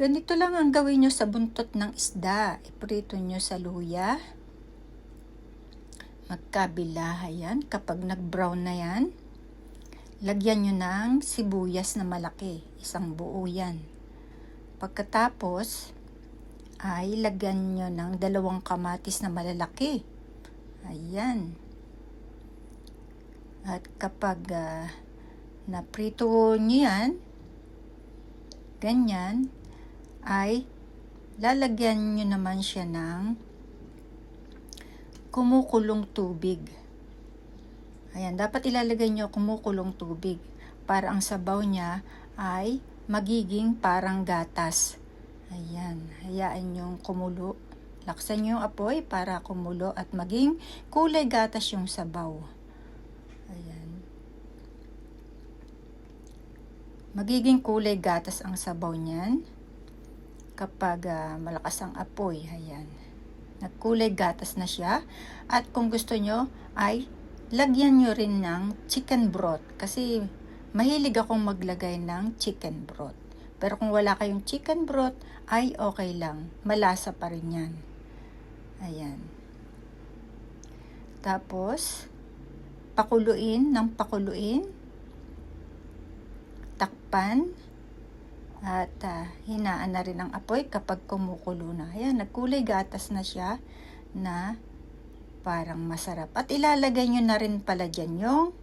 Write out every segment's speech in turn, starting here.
Ganito lang ang gawin nyo sa buntot ng isda. Iprito nyo sa luya. Magkabila, ayan. Kapag nag-brown na yan, lagyan nyo ng sibuyas na malaki. Isang buo yan. Pagkatapos, ay lagyan nyo ng 2 kamatis na malalaki. Ayan. At kapag naprito nyo yan, ganyan, ay lalagyan nyo naman siya ng kumukulong tubig. Ayan, dapat ilalagay nyo kumukulong tubig para ang sabaw niya ay magiging parang gatas. Ayan, hayaan nyo kumulo. Laksan nyo yung apoy para kumulo at maging kulay gatas yung sabaw. Ayan. Magiging kulay gatas ang sabaw niyan kapag malakas ang apoy. Ayan. Nagkulay gatas na siya. At kung gusto nyo ay lagyan nyo rin ng chicken broth. Kasi mahilig akong maglagay ng chicken broth. Pero kung wala kayong chicken broth ay okay lang. Malasa pa rin yan. Ayan. Tapos pakuluin ng pakuluin. Takpan. At hinaan na rin ang apoy kapag kumukulo na. Ayan, nagkulay gatas na siya na parang masarap. At ilalagay nyo na rin pala dyan yung,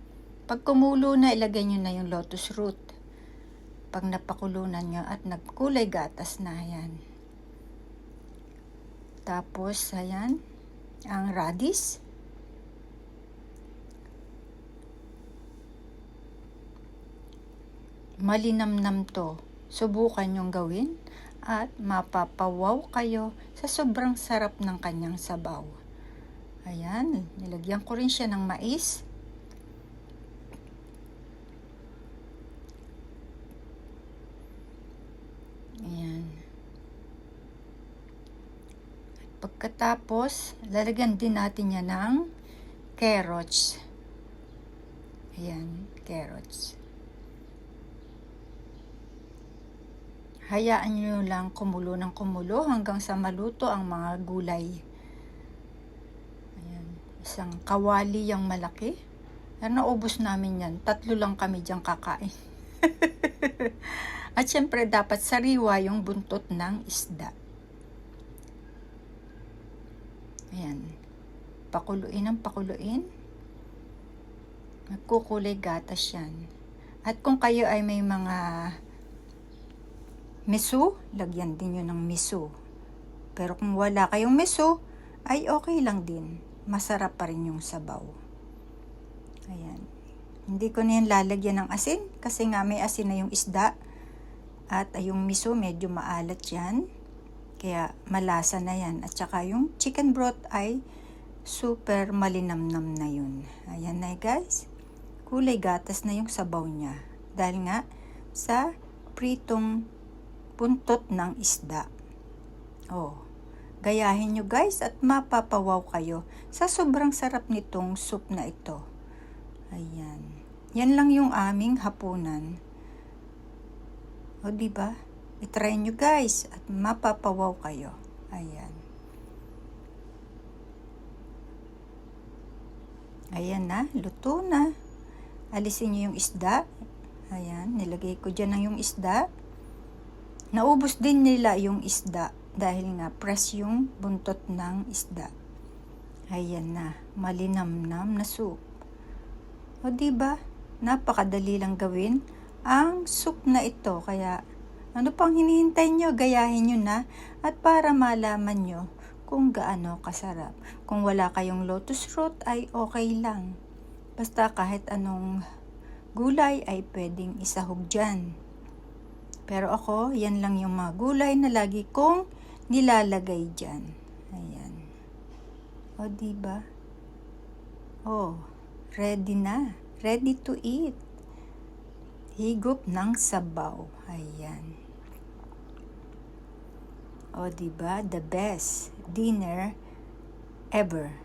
pag kumulo na, ilagay nyo na yung lotus root. Pag napakulunan nyo at nagkulay gatas na, ayan. Tapos, ayan, ang radish. Malinamnam to. Subukan nyong gawin at mapapawaw kayo sa sobrang sarap ng kanyang sabaw. Ayan, nilagyan ko rin siya ng mais. Ayan. Pagkatapos, lalagyan din natin niya ng carrots. Ayan, carrots. Hayaan nyo lang kumulo ng kumulo hanggang sa maluto ang mga gulay. Ayan. Isang kawali yung malaki. Naubos namin yan. 3 lang kami dyan kakain. At syempre dapat sariwa yung buntot ng isda. Ayan. Pakuluin ang pakuluin. Nagkukulay gatas yan. At kung kayo ay may mga miso, lagyan din nyo ng miso. Pero kung wala kayong miso, ay okay lang din. Masarap pa rin yung sabaw. Ayan. Hindi ko na yan lalagyan ng asin kasi nga may asin na yung isda. At yung miso medyo maalat yan. Kaya malasa na yan. At saka yung chicken broth ay super malinamnam na yun. Ayan na guys. Kulay gatas na yung sabaw niya. Dahil nga sa pritong buntot ng isda. Oh, gayahin nyo guys at mapapawaw kayo sa sobrang sarap nitong soup na ito. Ayan. Yan lang yung aming hapunan. O diba? I-try nyo guys at mapapawaw kayo. Ayan. Ayan na, luto na. Alisin nyo yung isda. Ayan, nilagay ko dyan na yung isda. Naubos din nila yung isda dahil nga press yung buntot ng isda. Ayan na, malinamnam na soup. O diba? Napakadali lang gawin ang soup na ito. Kaya ano pang hinihintay nyo? Gayahin nyo na at para malaman nyo kung gaano kasarap. Kung wala kayong lotus root ay okay lang. Basta kahit anong gulay ay pwedeng isahog dyan. Pero ako, yan lang yung mga gulay na lagi kong nilalagay dyan. Ayan. O, diba? Oh, ready na. Ready to eat. Higop ng sabaw. Ayan. O, diba? The best dinner ever.